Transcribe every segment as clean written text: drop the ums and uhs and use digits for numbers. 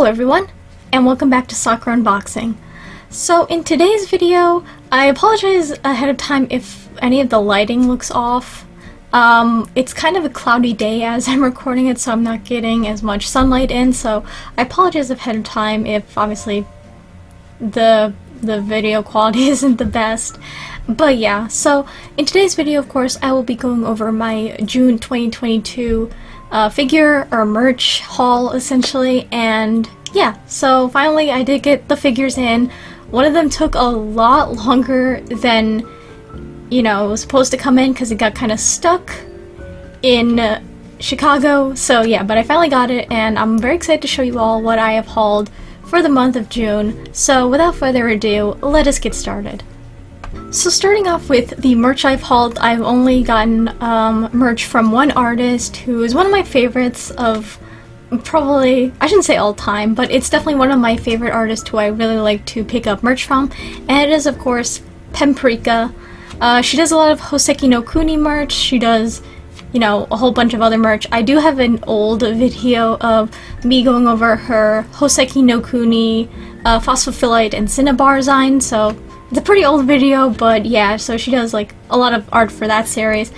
Hello everyone, and welcome back to Soccer Unboxing. So in today's video, I apologize ahead of time if any of the lighting looks off. It's kind of a cloudy day as I'm recording it, so I'm not getting as much sunlight in, so I apologize ahead of time if obviously the video quality isn't the best. But yeah, so in today's video, of course, I will be going over my June 2022 figure or merch haul, essentially, and yeah, so finally I did get the figures in. One of them took a lot longer than, it was supposed to come in because it got kind of stuck in Chicago, so yeah, but I finally got it, and I'm very excited to show you all what I have hauled for the month of June. So without further ado, let us get started. So starting off with the merch I've hauled, I've only gotten merch from one artist who is one of my favorites of probably, I shouldn't say all time, but it's definitely one of my favorite artists who I really like to pick up merch from, and it is of course Pemprika. She does a lot of Hoseki no Kuni merch, she does, a whole bunch of other merch. I do have an old video of me going over her Hoseki no Kuni, Phosphophilite, and Cinnabar design, so it's a pretty old video, but yeah, so she does like a lot of art for that series.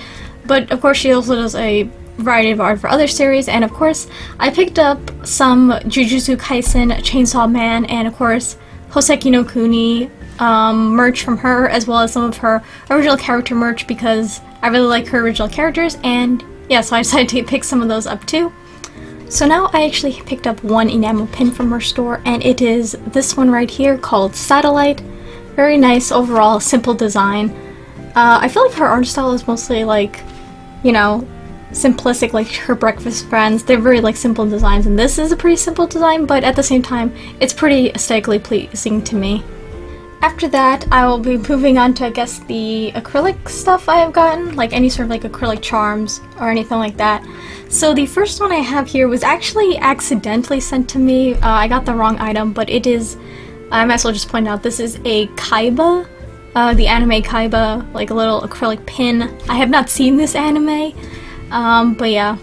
But of course she also does a variety of art for other series, and of course I picked up some Jujutsu Kaisen, Chainsaw Man, and of course Hoseki no Kuni merch from her, as well as some of her original character merch because I really like her original characters, and yeah, so I decided to pick some of those up too. So now I actually picked up one enamel pin from her store, and it is this one right here called Satellite. Very nice overall, simple design. I feel like her art style is mostly like, simplistic, like her Breakfast Friends. They're very like simple designs, and this is a pretty simple design, but at the same time, it's pretty aesthetically pleasing to me. After that, I will be moving on to, I guess, the acrylic stuff I have gotten, like any sort of like acrylic charms or anything like that. So the first one I have here was actually accidentally sent to me. I got the wrong item, but it is, I might as well just point out, this is a Kaiba, the anime Kaiba, like a little acrylic pin. I have not seen this anime, but yeah.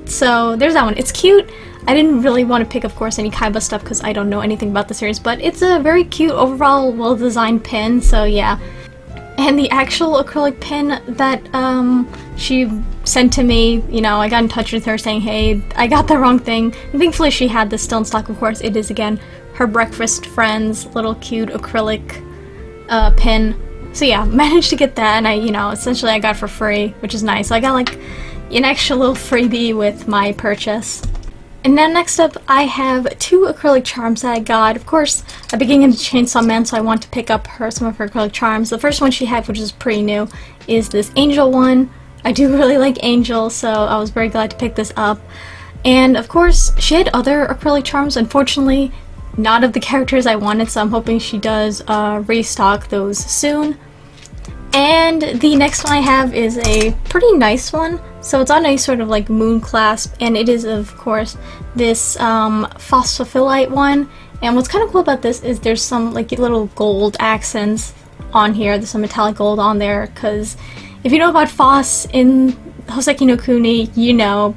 So there's that one. It's cute. I didn't really want to pick, of course, any Kaiba stuff because I don't know anything about the series, but it's a very cute, overall, well-designed pin, so yeah. And the actual acrylic pin that she sent to me, I got in touch with her saying, hey, I got the wrong thing. And thankfully she had this still in stock, of course. It is, again, her Breakfast Friends little cute acrylic pin. So yeah, managed to get that, and I, essentially I got it for free, which is nice. So I got like an extra little freebie with my purchase. And now next up, I have two acrylic charms that I got. Of course, I'm beginning into Chainsaw Man, so I want to pick up some of her acrylic charms. The first one she had, which is pretty new, is this Angel one. I do really like Angel, so I was very glad to pick this up. And of course, she had other acrylic charms. Unfortunately, not of the characters I wanted, so I'm hoping she does restock those soon. And the next one I have is a pretty nice one. So it's on a sort of like moon clasp, and it is, of course, this Phosphophilite one. And what's kind of cool about this is there's some like little gold accents on here. There's some metallic gold on there, because if you know about Phos in Hoseki no Kuni,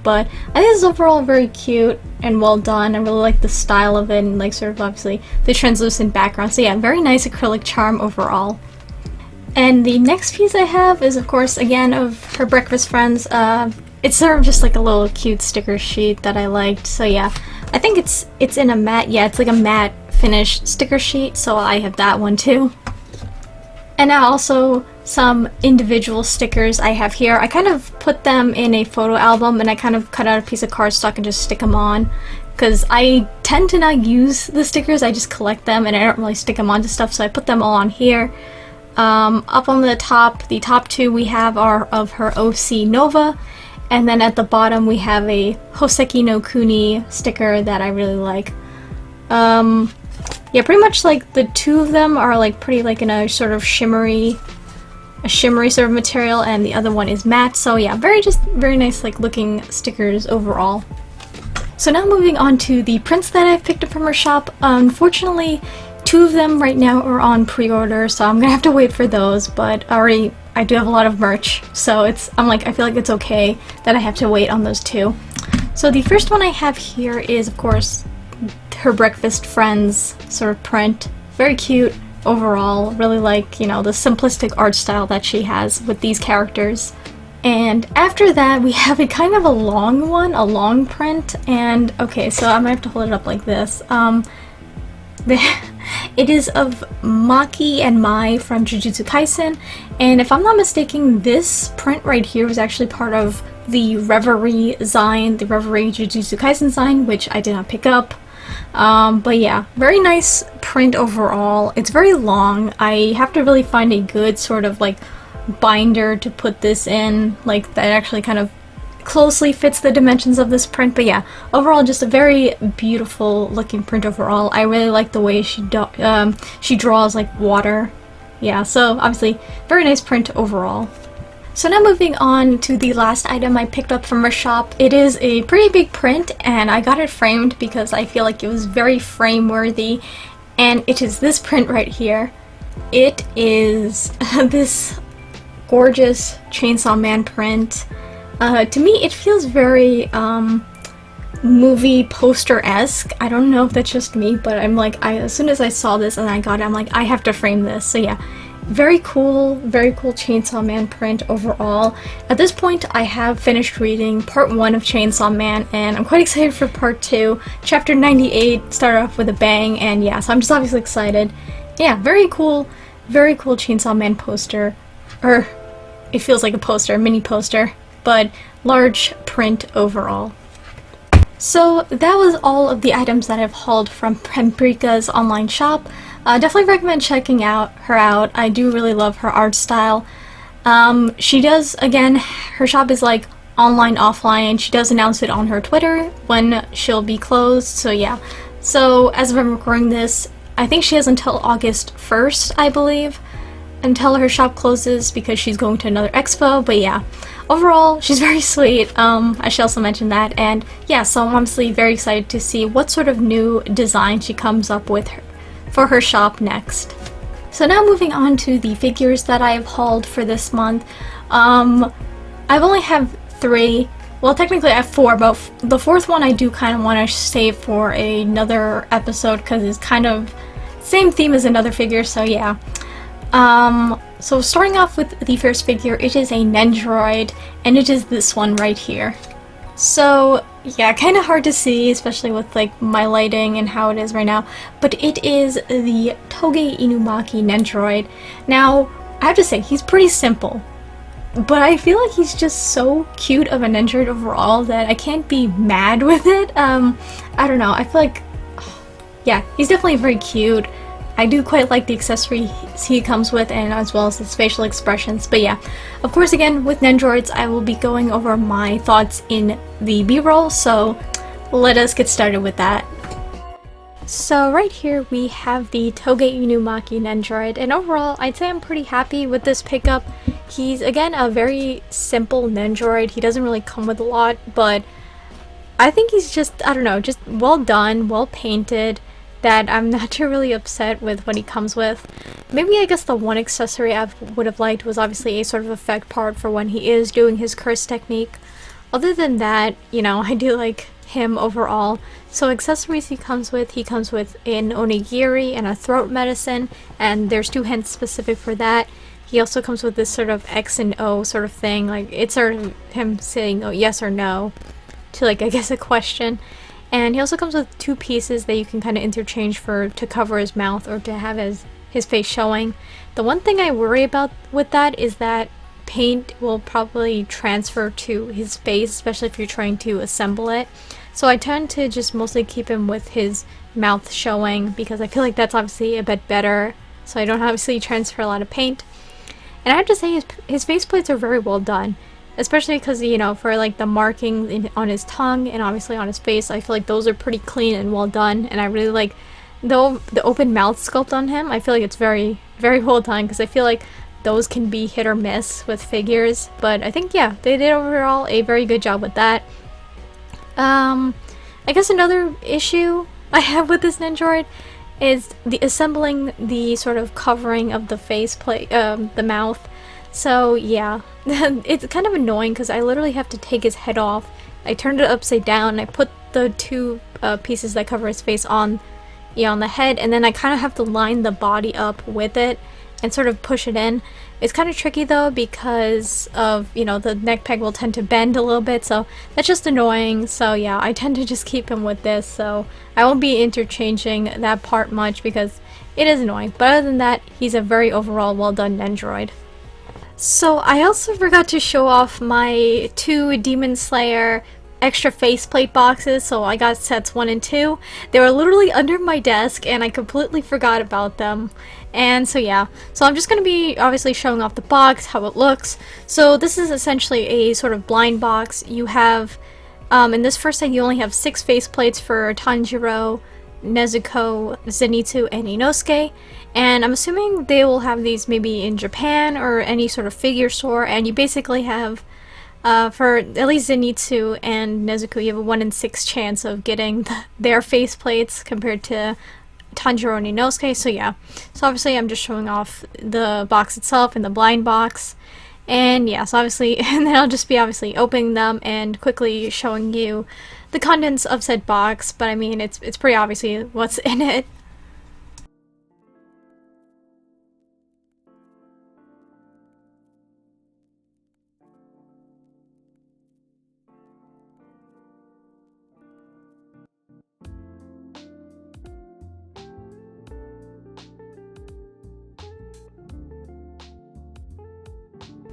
but I think this is overall very cute and well done. I really like the style of it, and like sort of obviously the translucent background. So yeah, very nice acrylic charm overall. And the next piece I have is, of course, again, of her Breakfast Friends. It's sort of just like a little cute sticker sheet that I liked. So yeah, I think it's in a matte, it's like a matte finish sticker sheet, so I have that one too. And now also some individual stickers I have here. I kind of put them in a photo album, and I kind of cut out a piece of cardstock and just stick them on, because I tend to not use the stickers, I just collect them and I don't really stick them onto stuff, so I put them all on here. Up on the top two we have are of her OC Nova, and then at the bottom we have a Hoseki no Kuni sticker that I really like. Yeah, pretty much like the two of them are like pretty like in a sort of shimmery sort of material, and the other one is matte, so yeah, very nice like looking stickers overall. So now moving on to the prints that I've picked up from her shop. Unfortunately, two of them right now are on pre-order, so I'm gonna have to wait for those, but I do have a lot of merch, so I feel like it's okay that I have to wait on those two. So the first one I have here is, of course, her breakfast friends sort of print. Very cute overall. Really like, you know, the simplistic art style that she has with these characters. And after that, we have a kind of a long one, a long print, and okay, so I might have to hold it up like this. It is of Maki and Mai from Jujutsu Kaisen, and if I'm not mistaken, this print right here was actually part of the Reverie Zine, the Reverie Jujutsu Kaisen Zine, which I did not pick up. But yeah, very nice print overall. It's very long. I have to really find a good sort of like binder to put this in, like that actually kind of closely fits the dimensions of this print. But yeah, overall just a very beautiful looking print overall. I really like the way she draws like water. Yeah, so obviously very nice print overall. So now moving on to the last item I picked up from her shop. It is a pretty big print and I got it framed because I feel like it was very frame worthy, and it is this print right here. It is this gorgeous Chainsaw Man print. To me it feels very movie poster-esque. I don't know if that's just me, but I'm like, as soon as I saw this and I got it, I'm like, I have to frame this. So yeah, very cool Chainsaw Man print overall. At this point I have finished reading part 1 of Chainsaw Man and I'm quite excited for part 2. Chapter 98 started off with a bang, and yeah, so I'm just obviously excited. Yeah, very cool Chainsaw Man poster. Or it feels like a poster, mini poster, but large print overall. So that was all of the items that I've hauled from Paprika's online shop. Definitely recommend checking her out. I do really love her art style. She does, again, her shop is like online, offline. She does announce it on her Twitter when she'll be closed, so yeah. So as of I'm recording this, I think she has until August 1st, I believe, until her shop closes because she's going to another expo. But yeah, overall she's very sweet. I should also mention that. And yeah, so I'm honestly very excited to see what sort of new design she comes up with for her shop next. So now moving on to the figures that I've hauled for this month. I only have 3. Well, technically I have 4, but the 4th one I do kind of want to save for another episode because it's kind of same theme as another figure, so yeah. So starting off with the first figure, it is a Nendoroid, and it is this one right here. So yeah, kind of hard to see, especially with like my lighting and how it is right now, but it is the Toge Inumaki Nendoroid. Now, I have to say, he's pretty simple, but I feel like he's just so cute of a Nendoroid overall that I can't be mad with it. I don't know, I feel like, yeah, he's definitely very cute. I do quite like the accessories he comes with, and as well as his facial expressions. But yeah, of course, again, with Nendoroids, I will be going over my thoughts in the B-roll, so let us get started with that. So right here we have the Toge Inumaki Nendoroid, and overall I'd say I'm pretty happy with this pickup. He's, again, a very simple Nendoroid. He doesn't really come with a lot, but I think he's just, I don't know, just well done, well painted, that I'm not too really upset with what he comes with. Maybe I guess the one accessory I would have liked was obviously a sort of effect part for when he is doing his curse technique. Other than that, you know, I do like him overall. So accessories he comes with an onigiri and a throat medicine, and there's 2 hints specific for that. He also comes with this sort of X and O sort of thing, like it's sort of him saying oh, yes or no to, like, I guess a question. And he also comes with 2 pieces that you can kind of interchange to cover his mouth or to have his face showing. The one thing I worry about with that is that paint will probably transfer to his face, especially if you're trying to assemble it. So I tend to just mostly keep him with his mouth showing because I feel like that's obviously a bit better, so I don't obviously transfer a lot of paint. And I have to say his faceplates are very well done. Especially because, you know, for like the marking on his tongue and obviously on his face, I feel like those are pretty clean and well done. And I really like the open mouth sculpt on him. I feel like it's very, very well done because I feel like those can be hit or miss with figures. But I think, yeah, they did overall a very good job with that. I guess another issue I have with this Nendoroid is the assembling the sort of covering of the faceplate, the mouth. So yeah, it's kind of annoying because I literally have to take his head off. I turned it upside down, I put the two pieces that cover his face on, on the head, and then I kind of have to line the body up with it and sort of push it in. It's kind of tricky though because of, the neck peg will tend to bend a little bit, so that's just annoying. So yeah, I tend to just keep him with this, so I won't be interchanging that part much because it is annoying. But other than that, he's a very overall well done Nendoroid. So I also forgot to show off my 2 Demon Slayer extra faceplate boxes, so I got sets 1 and 2. They were literally under my desk and I completely forgot about them. And so yeah, so I'm just going to be obviously showing off the box, how it looks. So this is essentially a sort of blind box. You have, in this first set you only have 6 faceplates for Tanjiro, Nezuko, Zenitsu, and Inosuke, and I'm assuming they will have these maybe in Japan or any sort of figure store, and you basically have, for at least Zenitsu and Nezuko, you have a 1 in 6 chance of getting their faceplates compared to Tanjiro and Inosuke, so yeah. So obviously I'm just showing off the box itself and the blind box, and yeah, so obviously, and then I'll just be obviously opening them and quickly showing you the contents of said box, but I mean, it's pretty obviously what's in it.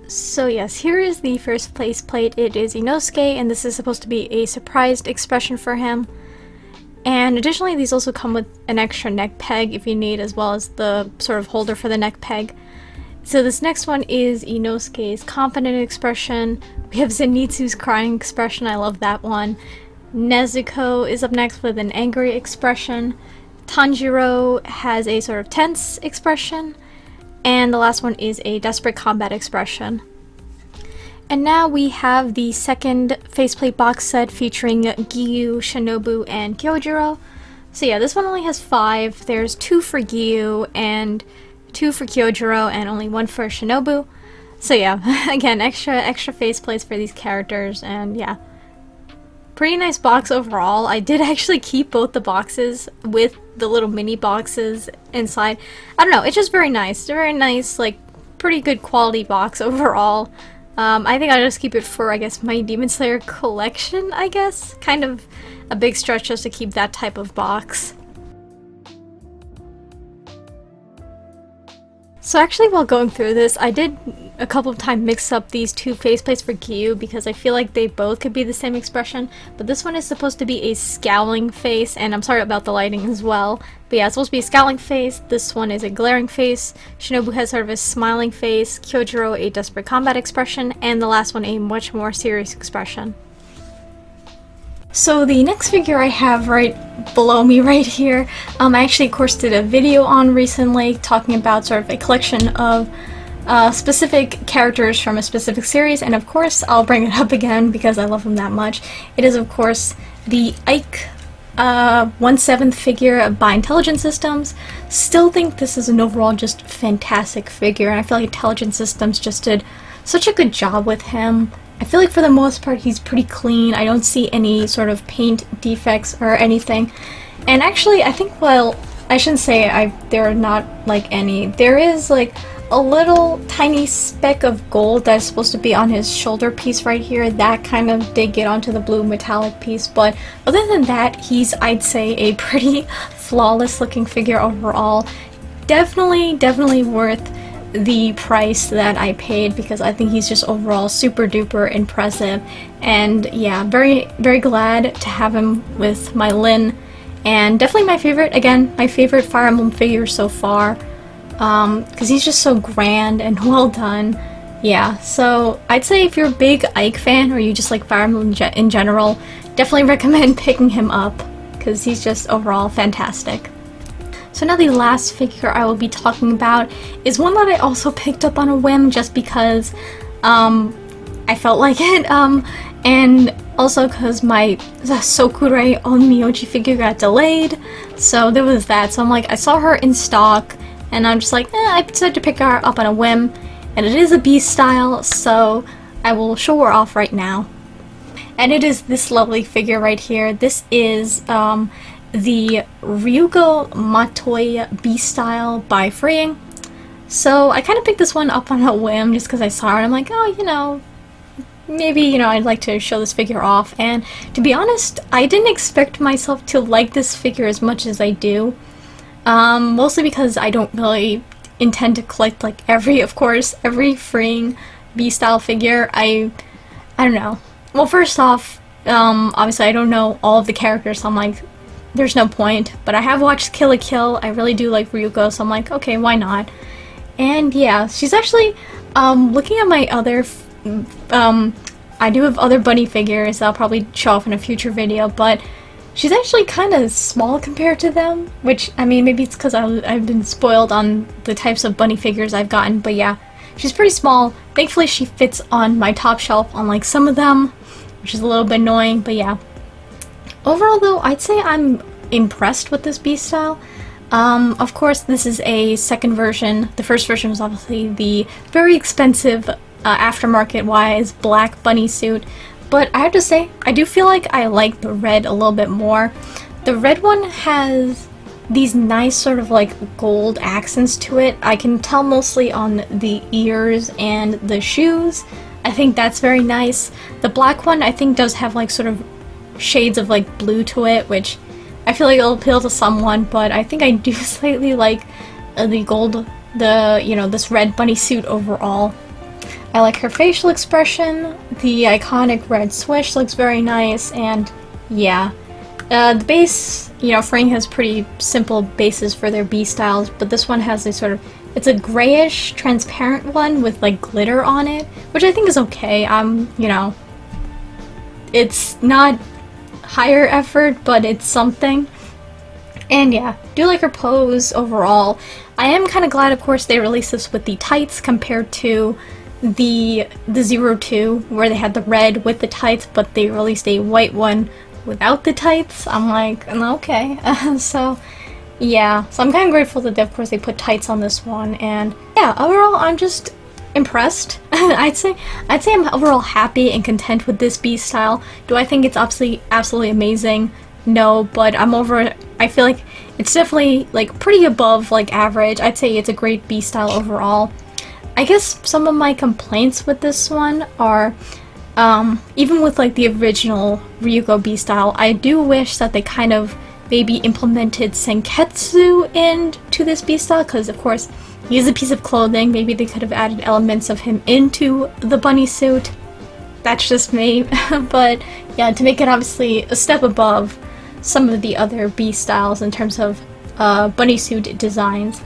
So yes, here is the first place plate. It is Inosuke, and this is supposed to be a surprised expression for him. And additionally, these also come with an extra neck peg if you need, as well as the sort of holder for the neck peg. So this next one is Inosuke's confident expression. We have Zenitsu's crying expression, I love that one. Nezuko is up next with an angry expression. Tanjiro has a sort of tense expression. And the last one is a desperate combat expression. And now we have the second faceplate box set featuring Giyu, Shinobu, and Kyojuro. So yeah, this one only has 5. There's 2 for Giyu and 2 for Kyojuro and only 1 for Shinobu. So yeah, again, extra faceplates for these characters, and yeah. Pretty nice box overall. I did actually keep both the boxes with the little mini boxes inside. I don't know, it's just very nice. It's a very nice, like, pretty good quality box overall. I think I'll just keep it for, I guess, my Demon Slayer collection, I guess. Kind of a big stretch just to keep that type of box. So actually, while going through this, I did a couple of times mix up these 2 faceplates for Giyu because I feel like they both could be the same expression, but this one is supposed to be a scowling face, and I'm sorry about the lighting as well, but yeah, it's supposed to be a scowling face. This one is a glaring face. Shinobu has sort of a smiling face, Kyojuro a desperate combat expression, and the last one a much more serious expression. So the next figure I have right below me right here, I actually of course did a video on recently talking about sort of a collection of specific characters from a specific series, and of course I'll bring it up again because I love him that much. It is of course the Ike 1/7 figure by Intelligent Systems. Still think this is an overall just fantastic figure, and I feel like Intelligent Systems just did such a good job with him. I feel like for the most part he's pretty clean. I don't see any sort of paint defects or anything. And actually I think, well, I shouldn't say there are not like any. There is like a little tiny speck of gold that's supposed to be on his shoulder piece right here. That kind of did get onto the blue metallic piece, but other than that, he's, I'd say, a pretty flawless looking figure overall. Definitely worth the price that I paid because I think he's just overall super duper impressive. And yeah, very glad to have him with my Lin, and definitely my favorite, again, my favorite Fire Emblem figure so far, because he's just so grand and well done. Yeah, so I'd say if you're a big Ike fan or you just like Fire Emblem in general, definitely recommend picking him up because he's just overall fantastic. So now the last figure I will be talking about is one that I also picked up on a whim just because I felt like it, and also because my Sokure Onmyoji figure got delayed, so there was that. So I'm like, I saw her in stock and I'm just like, I decided to pick her up on a whim, and it is a beast style, so I will show her off right now. and it is this lovely figure right here. This is the Ryugo Matoi B-Style by Freeing. So I kind of picked this one up on a whim just because I saw it. I'm like, oh, you know, maybe, you know, I'd like to show this figure off. And to be honest, I didn't expect myself to like this figure as much as I do. Mostly because I don't really intend to collect like every Freeing B-Style figure. I don't know. Well, first off, obviously I don't know all of the characters, so I'm like, there's no point. But I have watched Kill la Kill. I really do like Ryuko, so I'm like, okay, why not? And yeah, she's actually, looking at my other, I do have other bunny figures that I'll probably show off in a future video, but she's actually kind of small compared to them, which, I mean, maybe it's because I've been spoiled on the types of bunny figures I've gotten, but yeah, she's pretty small. Thankfully, she fits on my top shelf, unlike some of them, which is a little bit annoying, but yeah. Overall, though, I'd say I'm impressed with this B-Style. Of course, this is a second version. The first version was obviously the very expensive, aftermarket-wise black bunny suit. But I have to say, I do feel like I like the red a little bit more. The red one has these nice sort of like gold accents to it. I can tell mostly on the ears and the shoes. I think that's very nice. The black one I think does have like sort of shades of like blue to it, which I feel like it'll appeal to someone, but I think I do slightly like the gold, this red bunny suit overall. I like her facial expression. The iconic red swish looks very nice, and yeah. The base, Freeing has pretty simple bases for their B-Styles, but this one has a sort of, it's a grayish, transparent one with like glitter on it, which I think is okay. It's not higher effort, but it's something. And yeah, do like her pose overall. I am kind of glad, of course, they released this with the tights compared to the 02, where they had the red with the tights, but they released a white one without the tights. I'm like, okay. So yeah, so I'm kind of grateful that of course they put tights on this one, and yeah, overall I'm just impressed. I'd say I'm overall happy and content with this B-Style. Do I think it's absolutely amazing? No, but I feel like it's definitely like pretty above like average. I'd say it's a great B-Style overall. I guess some of my complaints with this one are, even with like the original Ryuko B-Style, I do wish that they kind of maybe implemented Senketsu into this B-Style, because of course he is a piece of clothing. Maybe they could have added elements of him into the bunny suit. That's just me. But yeah, to make it obviously a step above some of the other B-Styles in terms of bunny suit designs.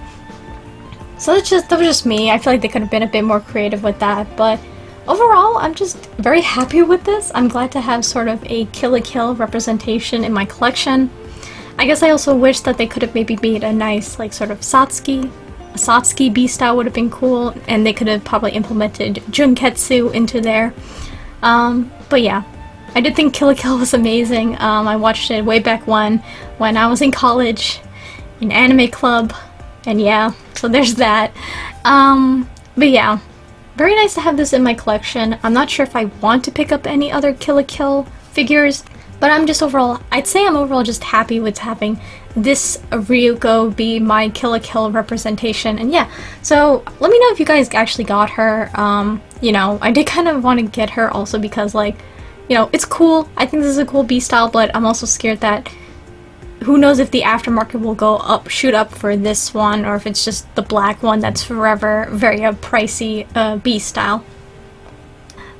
So that was just me. I feel like they could have been a bit more creative with that, but overall, I'm just very happy with this. I'm glad to have sort of a Kill la Kill representation in my collection. I guess I also wish that they could have maybe made a nice, like, sort of Satsuki. A Satsuki B-Style would have been cool, and they could have probably implemented Junketsu into there. But yeah, I did think Kill la Kill was amazing. I watched it way back when I was in college, in anime club, and yeah, so there's that. But yeah, very nice to have this in my collection. I'm not sure if I want to pick up any other Kill la Kill figures, but I'd say I'm overall just happy with having this Ryuko be my Kill la Kill representation. And yeah, so let me know if you guys actually got her. I did kind of want to get her also because, like, it's cool. I think this is a cool B-Style, but I'm also scared that who knows if the aftermarket will shoot up for this one, or if it's just the black one that's forever very pricey B-Style.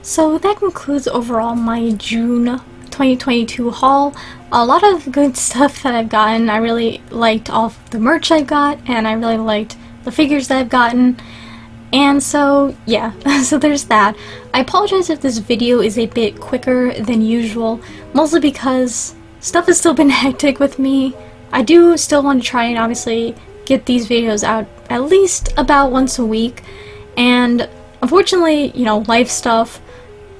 So that concludes overall my June 2022 haul. A lot of good stuff that I've gotten. I really liked all of the merch I got, and I really liked the figures that I've gotten. And so, yeah, so there's that. I apologize if this video is a bit quicker than usual, mostly because stuff has still been hectic with me. I do still want to try and obviously get these videos out at least about once a week, and unfortunately, life stuff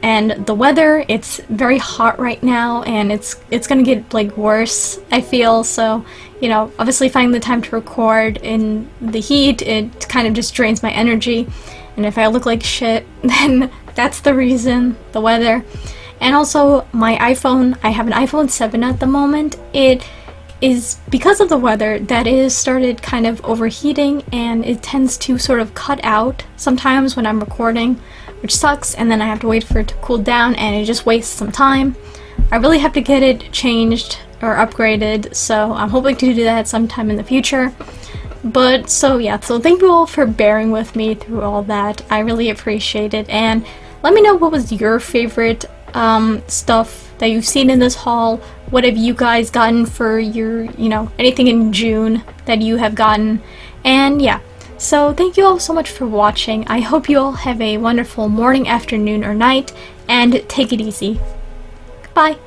and the weather, it's very hot right now, and it's gonna get like worse, I feel. So obviously finding the time to record in the heat, it kind of just drains my energy, and if I look like shit, then that's the reason, the weather. And also my iPhone, I have an iPhone 7 at the moment. It is because of the weather that it has started kind of overheating, and it tends to sort of cut out sometimes when I'm recording, which sucks, and then I have to wait for it to cool down and it just wastes some time. I really have to get it changed or upgraded, so I'm hoping to do that sometime in the future. But so yeah, so thank you all for bearing with me through all that. I really appreciate it, and let me know what was your favorite stuff that you've seen in this haul. What have you guys gotten for your, anything in June that you have gotten? And yeah, so thank you all so much for watching. I hope you all have a wonderful morning, afternoon, or night, and take it easy. Bye!